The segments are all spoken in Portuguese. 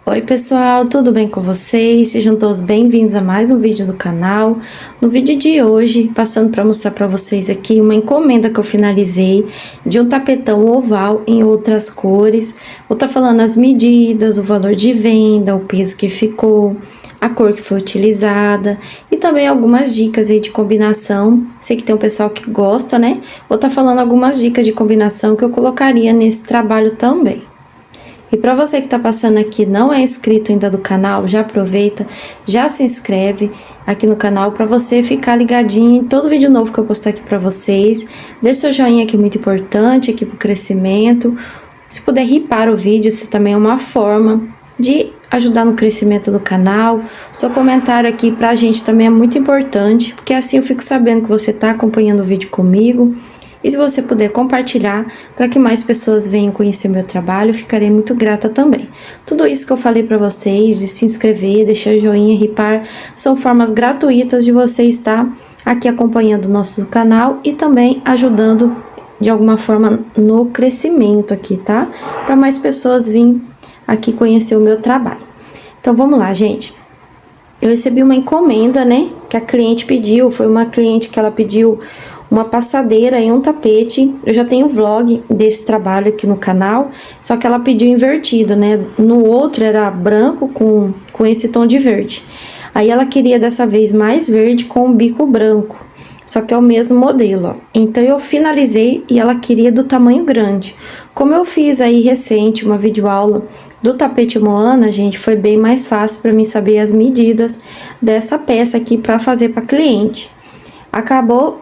Oi pessoal, tudo bem com vocês? Sejam todos bem-vindos a mais um vídeo do canal. No vídeo de hoje, passando para mostrar para vocês aqui uma encomenda que eu finalizei de um tapetão oval em outras cores. Vou estar falando as medidas, o valor de venda, o peso que ficou, a cor que foi utilizada e também algumas dicas aí de combinação. Sei que tem um pessoal que gosta, né? Vou estar falando algumas dicas de combinação que eu colocaria nesse trabalho também. E para você que está passando aqui e não é inscrito ainda do canal, já aproveita, já se inscreve aqui no canal para você ficar ligadinho em todo vídeo novo que eu postar aqui para vocês. Deixe seu joinha aqui, muito importante aqui para o crescimento. Se puder ripar o vídeo, isso também é uma forma de ajudar no crescimento do canal. Seu comentário aqui para a gente também é muito importante, porque assim eu fico sabendo que você está acompanhando o vídeo comigo. E se você puder compartilhar para que mais pessoas venham conhecer meu trabalho, eu ficarei muito grata também. Tudo isso que eu falei para vocês, de se inscrever, deixar joinha, ripar, são formas gratuitas de você estar aqui acompanhando o nosso canal e também ajudando de alguma forma no crescimento aqui, tá? Para mais pessoas virem aqui conhecer o meu trabalho. Então vamos lá, gente. Eu recebi uma encomenda, né, que a cliente pediu, foi uma cliente que ela pediu uma passadeira e um tapete. Eu já tenho vlog desse trabalho aqui no canal, só que ela pediu invertido, né? No outro era branco com esse tom de verde. Aí ela queria dessa vez mais verde com um bico branco, só que é o mesmo modelo, ó. Então eu finalizei e ela queria do tamanho grande. Como eu fiz aí recente uma videoaula do tapete Moana, gente, foi bem mais fácil para mim saber as medidas dessa peça aqui para fazer para cliente. Acabou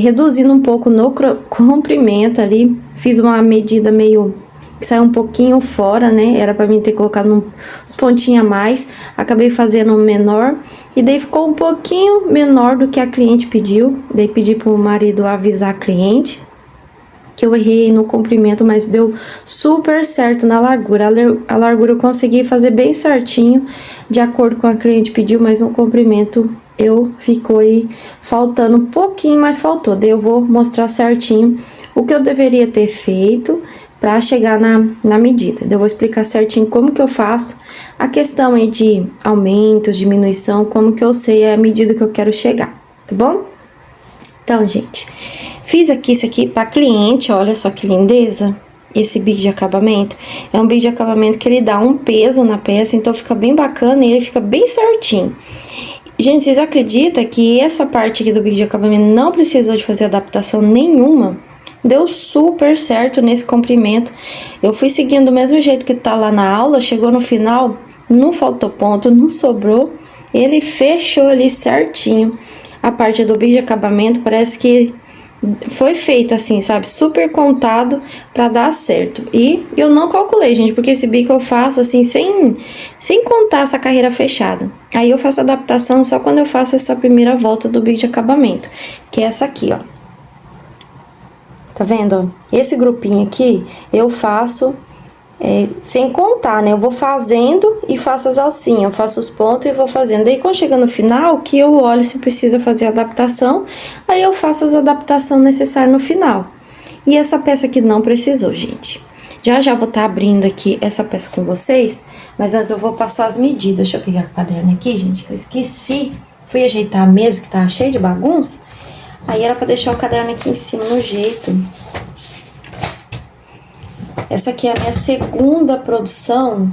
reduzindo um pouco no comprimento ali, fiz uma medida meio que saiu um pouquinho fora, né? Era para mim ter colocado uns pontinhos a mais, acabei fazendo um menor e daí ficou um pouquinho menor do que a cliente pediu. Daí pedi pro marido avisar a cliente que eu errei no comprimento, mas deu super certo na largura. A largura eu consegui fazer bem certinho, de acordo com a cliente pediu, mas no comprimento ficou aí faltando um pouquinho, mas faltou. Daí eu vou mostrar certinho o que eu deveria ter feito para chegar na medida. Daí eu vou explicar certinho como que eu faço a questão aí de aumento, diminuição, como que eu sei a medida que eu quero chegar, tá bom? Então, gente, fiz aqui isso aqui para cliente, olha só que lindeza. Esse bico de acabamento é um bico de acabamento que ele dá um peso na peça, então fica bem bacana e ele fica bem certinho. Gente, vocês acreditam que essa parte aqui do bico de acabamento não precisou de fazer adaptação nenhuma? Deu super certo nesse comprimento. Eu fui seguindo do mesmo jeito que tá lá na aula, chegou no final, não faltou ponto, não sobrou. Ele fechou ali certinho. A parte do bico de acabamento parece que foi feita assim, sabe? Super contado pra dar certo. E eu não calculei, gente, porque esse bico eu faço assim, sem contar essa carreira fechada. Aí eu faço adaptação só quando eu faço essa primeira volta do bico de acabamento, que é essa aqui, ó. Tá vendo? Esse grupinho aqui eu faço sem contar, né? Eu vou fazendo e faço as alcinhas, eu faço os pontos e vou fazendo. Daí quando chega no final, que eu olho se precisa fazer adaptação, aí eu faço as adaptações necessárias no final. E essa peça aqui não precisou, gente. Já vou estar abrindo aqui essa peça com vocês, mas antes eu vou passar as medidas. Deixa eu pegar o caderno aqui, gente, que eu esqueci. Fui ajeitar a mesa que tava cheia de bagunça. Aí era pra deixar o caderno aqui em cima no jeito. Essa aqui é a minha segunda produção.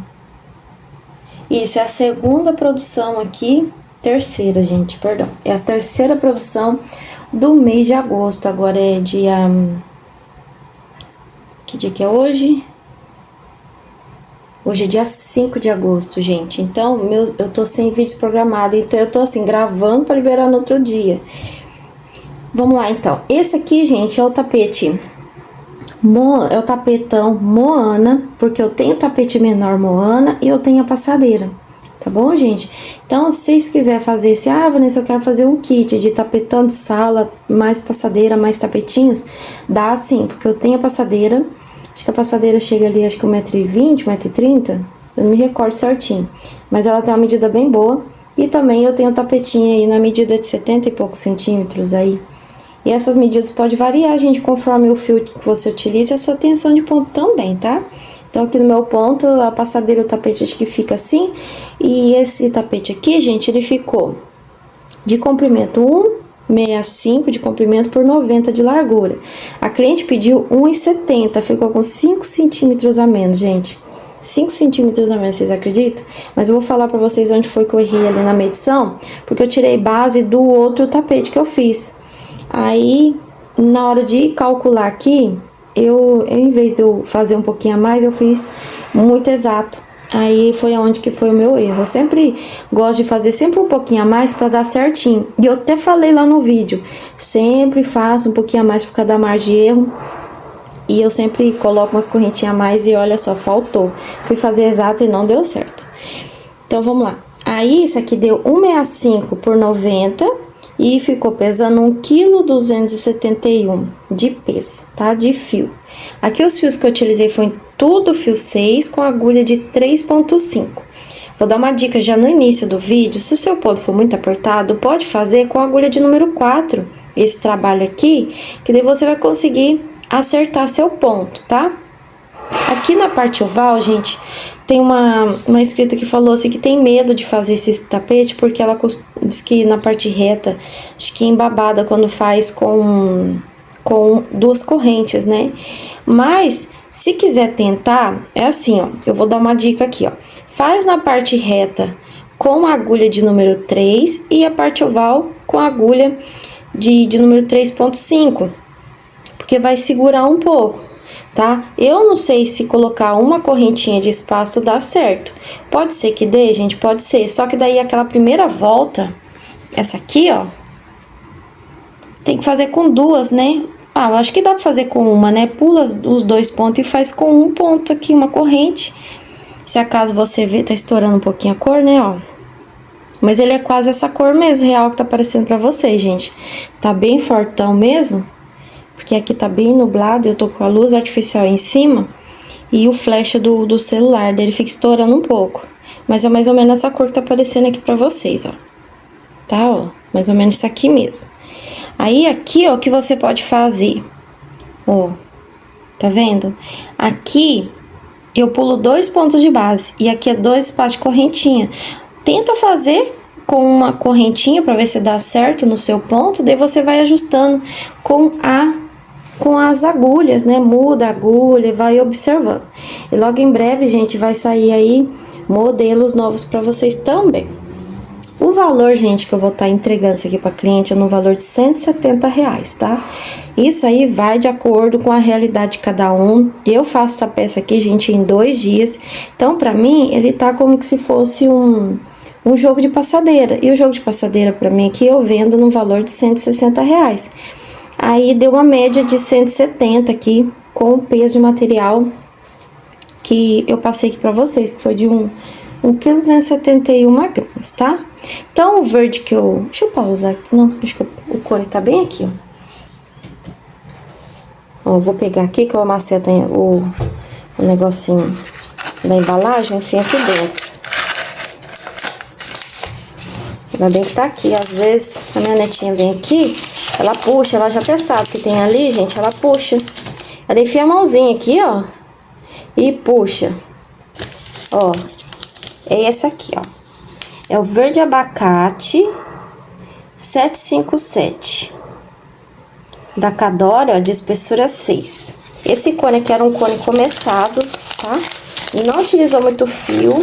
Isso, é a segunda produção aqui. Terceira, gente, perdão. É a terceira produção do mês de agosto. Agora é dia... Que dia que é hoje? Hoje é dia 5 de agosto, gente. Então, eu tô sem vídeos programados. Então, eu tô assim, gravando pra liberar no outro dia. Vamos lá, então. Esse aqui, gente, é o tapete... É o tapetão Moana, porque eu tenho tapete menor Moana e eu tenho a passadeira, tá bom, gente? Então, se vocês quiserem fazer esse, Vanessa, eu quero fazer um kit de tapetão de sala, mais passadeira, mais tapetinhos, dá sim, porque eu tenho a passadeira, acho que a passadeira chega ali, acho que 1,20 m, 1,30 m, eu não me recordo certinho, mas ela tem uma medida bem boa, e também eu tenho o tapetinho aí na medida de 70 e poucos centímetros aí. E essas medidas podem variar, gente, conforme o fio que você utiliza e a sua tensão de ponto também, tá? Então, aqui no meu ponto, a passadeira e o tapete acho que fica assim. E esse tapete aqui, gente, ele ficou de comprimento 1,65 de comprimento por 90 de largura. A cliente pediu 1,70, ficou com 5 centímetros a menos, gente. 5 centímetros a menos, vocês acreditam? Mas eu vou falar pra vocês onde foi que eu errei ali na medição, porque eu tirei base do outro tapete que eu fiz. Aí, na hora de calcular aqui, eu em vez de eu fazer um pouquinho a mais, eu fiz muito exato. Aí foi onde que foi o meu erro. Eu sempre gosto de fazer sempre um pouquinho a mais para dar certinho. E eu até falei lá no vídeo, sempre faço um pouquinho a mais por causa da margem de erro. E eu sempre coloco umas correntinhas a mais e olha só, faltou. Fui fazer exato e não deu certo. Então vamos lá. Aí isso aqui deu 1,65 por 90 e ficou pesando 1,271 kg de peso, tá? De fio. Aqui os fios que eu utilizei foi tudo fio 6 com agulha de 3,5. Vou dar uma dica já no início do vídeo, se o seu ponto for muito apertado, pode fazer com agulha de número 4, esse trabalho aqui, que daí você vai conseguir acertar seu ponto, tá? Aqui na parte oval, gente, tem uma inscrita que falou assim que tem medo de fazer esse tapete porque ela diz que na parte reta, acho que embabada quando faz com duas correntes, né? Mas se quiser tentar, é assim, ó, eu vou dar uma dica aqui, ó. Faz na parte reta com a agulha de número 3 e a parte oval com a agulha de número 3,5, porque vai segurar um pouco, tá? Eu não sei se colocar uma correntinha de espaço dá certo. Pode ser que dê, gente, pode ser. Só que daí aquela primeira volta, essa aqui, ó, tem que fazer com duas, né? Ah, eu acho que dá pra fazer com uma, né? Pula os 2 pontos e faz com um ponto aqui, uma corrente. Se acaso você vê, tá estourando um pouquinho a cor, né, ó. Mas ele é quase essa cor mesmo, real, que tá aparecendo pra vocês, gente. Tá bem fortão mesmo. Porque aqui tá bem nublado, eu tô com a luz artificial em cima. E o flash do celular dele fica estourando um pouco. Mas é mais ou menos essa cor que tá aparecendo aqui pra vocês, ó. Tá, ó. Mais ou menos isso aqui mesmo. Aí, aqui, ó, o que você pode fazer? Ó, tá vendo? Aqui, eu pulo 2 pontos de base. E aqui é 2 espaços de correntinha. Tenta fazer com uma correntinha pra ver se dá certo no seu ponto. Daí você vai ajustando com as agulhas, né? Muda a agulha e vai observando. E logo em breve, gente, vai sair aí modelos novos pra vocês também. O valor, gente, que eu vou estar entregando isso aqui para cliente é no valor de R$170, tá? Isso aí vai de acordo com a realidade de cada um. Eu faço essa peça aqui, gente, em 2 dias. Então, para mim, ele tá como que se fosse um jogo de passadeira. E o jogo de passadeira, para mim, aqui eu vendo no valor de R$160. Aí, deu uma média de 170 aqui, com o peso de material que eu passei aqui para vocês, que foi de 1,271 kg, tá? Então, o verde que eu... Deixa eu pausar aqui. Não, acho que o couro tá bem aqui, ó. Ó, vou pegar aqui que eu amaceto o negocinho da embalagem, enfim, aqui dentro. Ainda bem que tá aqui. Às vezes, a minha netinha vem aqui, ela puxa, ela já até sabe que tem ali, gente, ela puxa. Ela enfia a mãozinha aqui, ó, e puxa. Ó. É esse aqui, ó. É o verde abacate 757. Da Cadore, ó, de espessura 6. Esse cone aqui era um cone começado, tá? Não utilizou muito fio.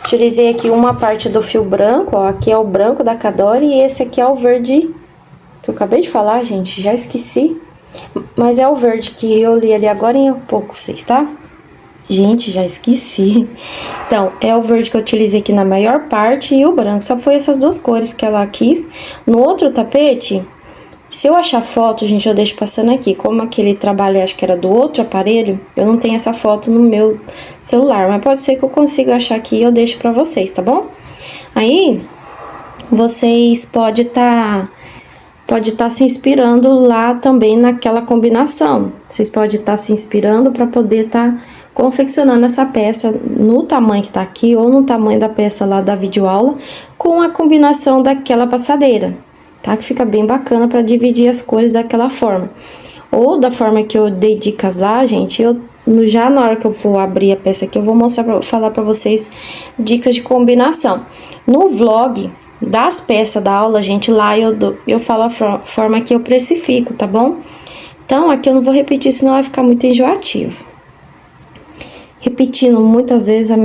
Utilizei aqui uma parte do fio branco, ó. Aqui é o branco da Cadore e esse aqui é o verde que eu acabei de falar, gente. Já esqueci. Mas é o verde que eu li ali agora em pouco, vocês, tá? Gente, já esqueci. Então, é o verde que eu utilizei aqui na maior parte e o branco. Só foi essas duas cores que ela quis. No outro tapete, se eu achar foto, gente, eu deixo passando aqui. Como aquele trabalho, acho que era do outro aparelho, eu não tenho essa foto no meu celular. Mas pode ser que eu consiga achar aqui e eu deixo pra vocês, tá bom? Aí, vocês podem tá se inspirando lá também naquela combinação. Vocês podem estar se inspirando para poder confeccionando essa peça no tamanho que tá aqui ou no tamanho da peça lá da videoaula com a combinação daquela passadeira, tá? Que fica bem bacana para dividir as cores daquela forma. Ou da forma que eu dei dicas lá, gente, eu Já na hora que eu for abrir a peça aqui, eu vou falar pra vocês dicas de combinação. No vlog das peças da aula, gente, lá eu falo a forma que eu precifico, tá bom? Então, aqui eu não vou repetir, senão vai ficar muito enjoativo. Repetindo muitas vezes o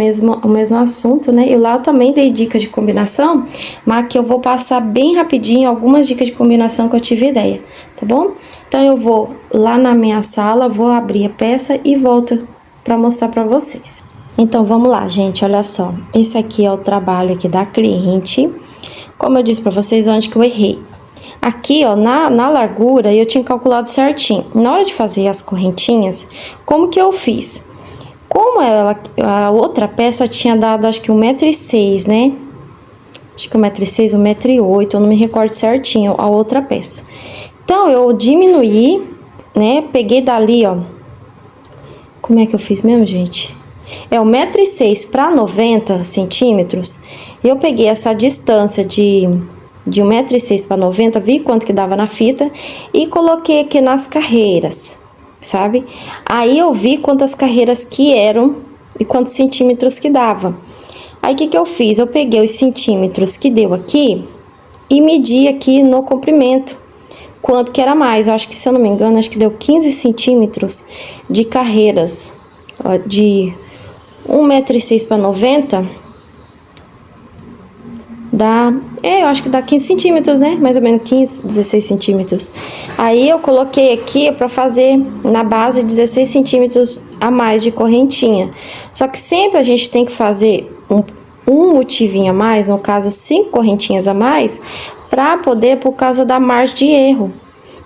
mesmo assunto, né? E lá eu também dei dicas de combinação, mas aqui eu vou passar bem rapidinho algumas dicas de combinação que eu tive ideia, tá bom? Então, eu vou lá na minha sala, vou abrir a peça e volto pra mostrar pra vocês. Então, vamos lá, gente, olha só. Esse aqui é o trabalho aqui da cliente. Como eu disse pra vocês, onde que eu errei. Aqui, ó, na largura, eu tinha calculado certinho. Na hora de fazer as correntinhas, como que eu fiz? Como a outra peça tinha dado, acho que 1,6 m, né? Acho que 1,6 m, 1,8 m, eu não me recordo certinho a outra peça. Então, eu diminuí, né? Peguei dali, ó. Como é que eu fiz mesmo, gente? É 1,6 m para 90 centímetros. Eu peguei essa distância de 1,6 m para 90, vi quanto que dava na fita e coloquei aqui nas carreiras, sabe? Aí eu vi quantas carreiras que eram e quantos centímetros que dava. Aí o que que eu fiz? Eu peguei os centímetros que deu aqui e medi aqui no comprimento quanto que era mais. Eu acho que, se eu não me engano, acho que deu 15 centímetros de carreiras, ó, de 1,6 m para 90. Eu acho que dá 15 centímetros, né? Mais ou menos 15, 16 centímetros. Aí eu coloquei aqui pra fazer na base 16 centímetros a mais de correntinha. Só que sempre a gente tem que fazer um motivinho a mais, no caso 5 correntinhas a mais, pra poder, por causa da margem de erro.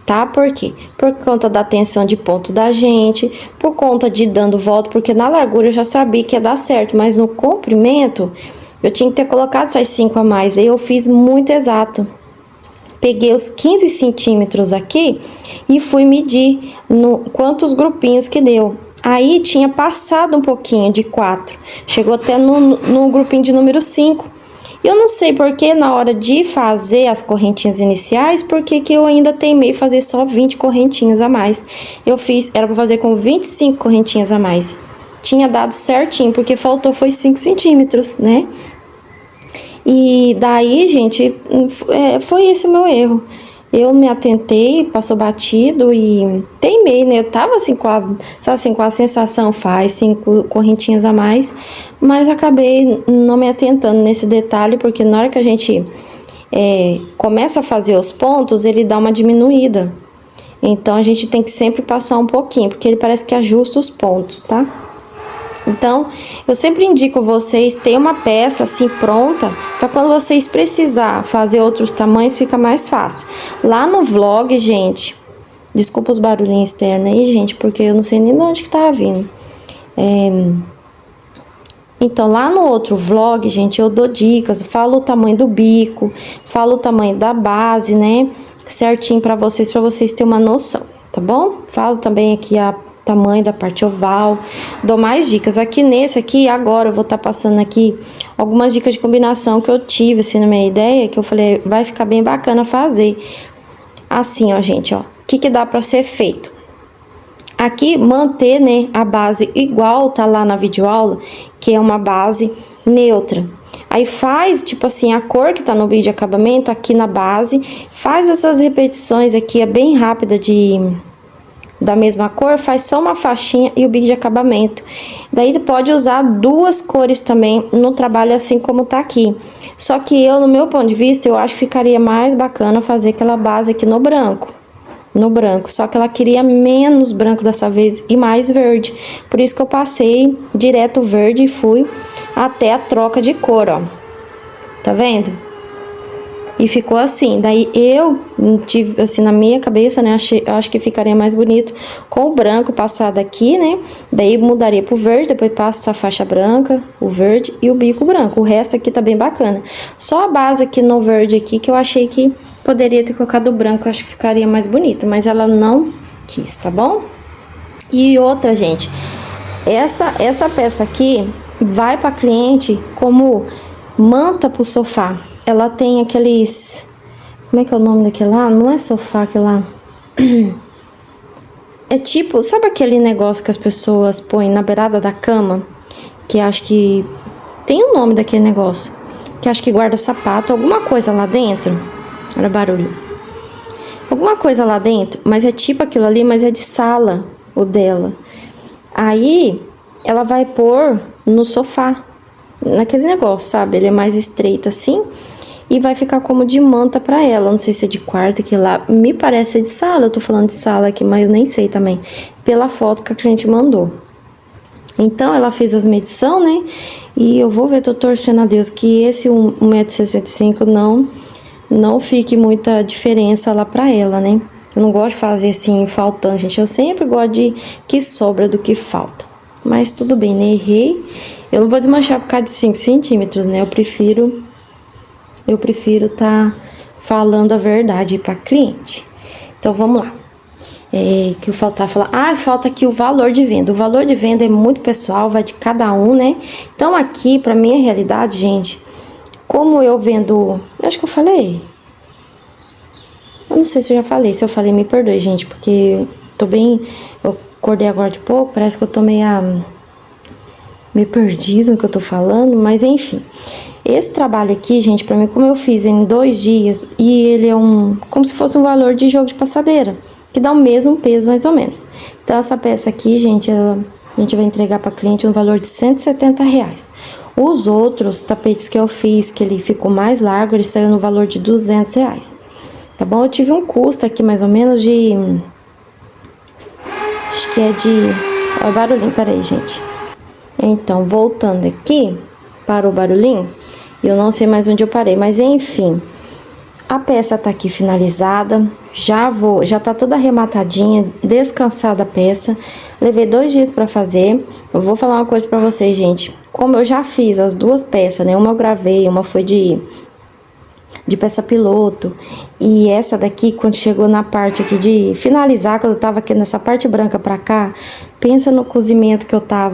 Tá? Por quê? Por conta da tensão de ponto da gente, por conta de dando volta, porque na largura eu já sabia que ia dar certo, mas no comprimento eu tinha que ter colocado essas 5 a mais, aí eu fiz muito exato. Peguei os 15 centímetros aqui e fui medir quantos grupinhos que deu. Aí tinha passado um pouquinho de 4, chegou até no grupinho de número 5. Eu não sei porque na hora de fazer as correntinhas iniciais, porque que eu ainda teimei fazer só 20 correntinhas a mais. Eu fiz, era para fazer com 25 correntinhas a mais. Tinha dado certinho, porque faltou foi 5 centímetros, né? E daí, gente, foi esse o meu erro. Eu me atentei, passou batido e teimei, né? Eu tava assim com a sensação, faz 5 correntinhas a mais, mas acabei não me atentando nesse detalhe, porque na hora que a gente começa a fazer os pontos, ele dá uma diminuída. Então, a gente tem que sempre passar um pouquinho, porque ele parece que ajusta os pontos, tá? Então, eu sempre indico vocês ter uma peça assim pronta, para quando vocês precisar fazer outros tamanhos, fica mais fácil. Lá no vlog, gente, desculpa os barulhinhos externos aí, gente, porque eu não sei nem de onde que tá vindo. Então, lá no outro vlog, gente, eu dou dicas, falo o tamanho do bico, falo o tamanho da base, né, certinho para vocês terem uma noção, tá bom? Falo também aqui tamanho da parte oval, dou mais dicas. Aqui nesse aqui, agora eu vou estar passando aqui algumas dicas de combinação que eu tive, assim, na minha ideia, que eu falei, vai ficar bem bacana fazer. Assim, ó, gente, ó, o que dá pra ser feito? Aqui, manter, né, a base igual tá lá na videoaula, que é uma base neutra. Aí faz, tipo assim, a cor que tá no vídeo de acabamento aqui na base, faz essas repetições aqui, é bem rápida da mesma cor, faz só uma faixinha e o bico de acabamento. Daí pode usar 2 cores também no trabalho, assim como tá aqui. Só que eu, no meu ponto de vista, eu acho que ficaria mais bacana fazer aquela base aqui no branco. Só que ela queria menos branco dessa vez e mais verde. Por isso que eu passei direto verde e fui até a troca de cor, ó. Tá vendo? E ficou assim, daí eu tive assim na minha cabeça, né, acho que ficaria mais bonito com o branco passado aqui, né, daí mudaria pro verde, depois passa a faixa branca, o verde e o bico branco, o resto aqui tá bem bacana. Só a base aqui no verde aqui que eu achei que poderia ter colocado o branco, acho que ficaria mais bonito, mas ela não quis, tá bom? E outra, gente, essa peça aqui vai pra cliente como manta pro sofá. Ela tem aqueles... Como é que é o nome daquele lá? Não é sofá, aquele lá. É tipo, sabe aquele negócio que as pessoas põem na beirada da cama? Que acho que tem o nome daquele negócio. Que acho que guarda sapato, alguma coisa lá dentro. Olha o barulho. Alguma coisa lá dentro, mas é tipo aquilo ali, mas é de sala, o dela. Aí, ela vai pôr no sofá, naquele negócio, sabe? Ele é mais estreito assim, e vai ficar como de manta pra ela. Não sei se é de quarto, que lá me parece ser de sala. Eu tô falando de sala aqui, mas eu nem sei também, pela foto que a cliente mandou. Então, ela fez as medições, né? E eu vou ver, tô torcendo a Deus que esse 1,65 m não fique muita diferença lá pra ela, né? Eu não gosto de fazer assim, faltando, gente. Eu sempre gosto de que sobra do que falta. Mas tudo bem, né? Errei. Eu não vou desmanchar por causa de 5 centímetros, né? Eu prefiro tá falando a verdade pra cliente. Então, vamos lá. Que eu faltar falar. Falta aqui o valor de venda. O valor de venda é muito pessoal, vai de cada um, né? Então, aqui, pra minha realidade, gente, como eu vendo... Eu acho que eu falei. Eu não sei se eu já falei. Se eu falei, me perdoe, gente, porque tô bem... Eu acordei agora de pouco, parece que eu tô meio perdido no que eu tô falando, mas enfim. Esse trabalho aqui, gente, pra mim, como eu fiz em 2 dias, e ele é como se fosse um valor de jogo de passadeira, que dá o mesmo peso, mais ou menos. Então, essa peça aqui, gente, a gente vai entregar pra cliente um valor de R$170. Os outros tapetes que eu fiz, que ele ficou mais largo, ele saiu no valor de R$200. Tá bom? Eu tive um custo aqui, mais ou menos, de... Acho que é de... Olha o barulhinho, peraí, gente. Então, voltando aqui, para o barulhinho, eu não sei mais onde eu parei, mas enfim, a peça tá aqui finalizada, já tá toda arrematadinha, descansada a peça, levei 2 dias pra fazer. Eu vou falar uma coisa pra vocês, gente, como eu já fiz as 2 peças, né, uma eu gravei, uma foi de peça piloto, e essa daqui, quando chegou na parte aqui de finalizar, quando eu tava aqui nessa parte branca pra cá, pensa no cozimento que eu tá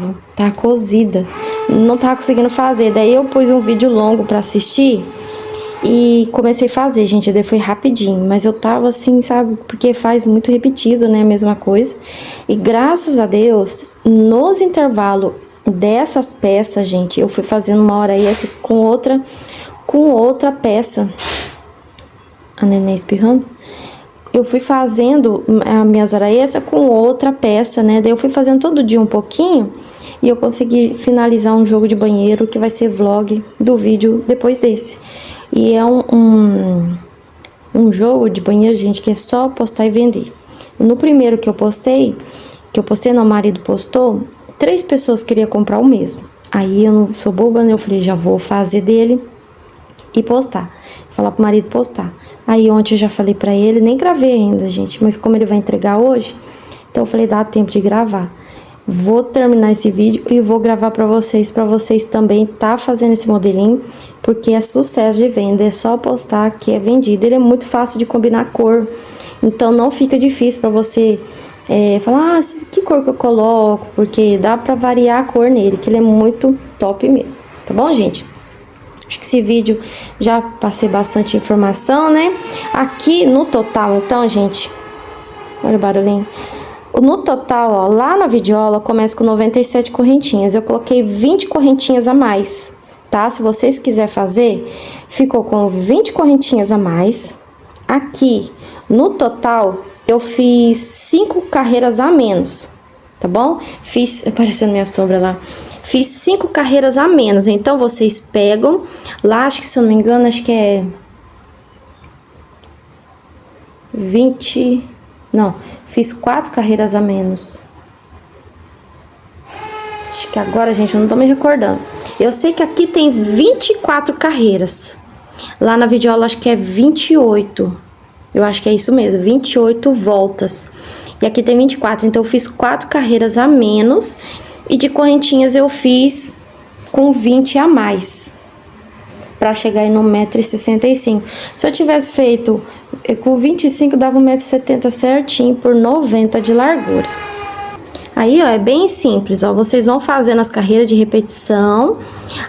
cozida, não tava conseguindo fazer, daí eu pus um vídeo longo pra assistir, e comecei a fazer, gente, daí foi rapidinho, mas eu tava assim, sabe, porque faz muito repetido, né, a mesma coisa, e graças a Deus, nos intervalos dessas peças, gente, eu fui fazendo uma hora essa com outra peça. A neném espirrando. Eu fui fazendo as minhas horas extras com outra peça, né? Daí eu fui fazendo todo dia um pouquinho e eu consegui finalizar um jogo de banheiro que vai ser vlog do vídeo depois desse. E é um jogo de banheiro, gente, que é só postar e vender. No primeiro que eu postei não, o marido postou, 3 pessoas queriam comprar o mesmo. Aí eu não sou boba, né? Eu falei, já vou fazer dele e postar. Falar pro marido postar. Aí ontem eu já falei pra ele, nem gravei ainda, gente, mas como ele vai entregar hoje, então eu falei, dá tempo de gravar. Vou terminar esse vídeo e vou gravar pra vocês também tá fazendo esse modelinho, porque é sucesso de venda, é só postar que é vendido. Ele é muito fácil de combinar cor, então não fica difícil pra você falar, que cor que eu coloco, porque dá pra variar a cor nele, que ele é muito top mesmo, tá bom, gente? Acho que esse vídeo já passei bastante informação, né? Aqui no total, então, gente, olha o barulhinho. No total, ó, lá na videoaula começa com 97 correntinhas. Eu coloquei 20 correntinhas a mais, tá? Se vocês quiserem fazer, ficou com 20 correntinhas a mais. Aqui, no total, eu fiz 5 carreiras a menos, tá bom? Aparecendo minha sombra lá. Fiz 5 carreiras a menos, então vocês pegam, lá acho que se eu não me engano, acho que é 20, não, fiz 4 carreiras a menos. Acho que agora, gente, eu não tô me recordando. Eu sei que aqui tem 24 carreiras, lá na videoaula acho que é 28, eu acho que é isso mesmo, 28 voltas. E aqui tem 24, então eu fiz 4 carreiras a menos. E de correntinhas eu fiz com 20 a mais, pra chegar aí no 1,65 m. Se eu tivesse feito com 25, dava 1,70 m certinho, por 90 de largura. Aí, ó, é bem simples, ó, vocês vão fazendo as carreiras de repetição.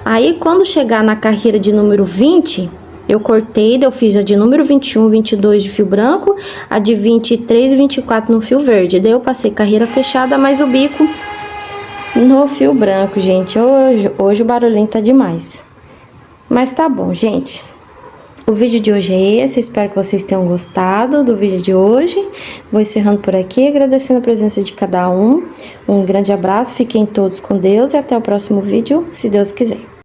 Aí, quando chegar na carreira de número 20, Eu cortei, eu fiz a de número 21, 22 de fio branco, a de 23 e 24 no fio verde. Daí eu passei carreira fechada, mais o bico no fio branco, gente. Hoje o barulhinho tá demais. Mas tá bom, gente. O vídeo de hoje é esse, espero que vocês tenham gostado do vídeo de hoje. Vou encerrando por aqui, agradecendo a presença de cada um. Um grande abraço, fiquem todos com Deus e até o próximo vídeo, se Deus quiser.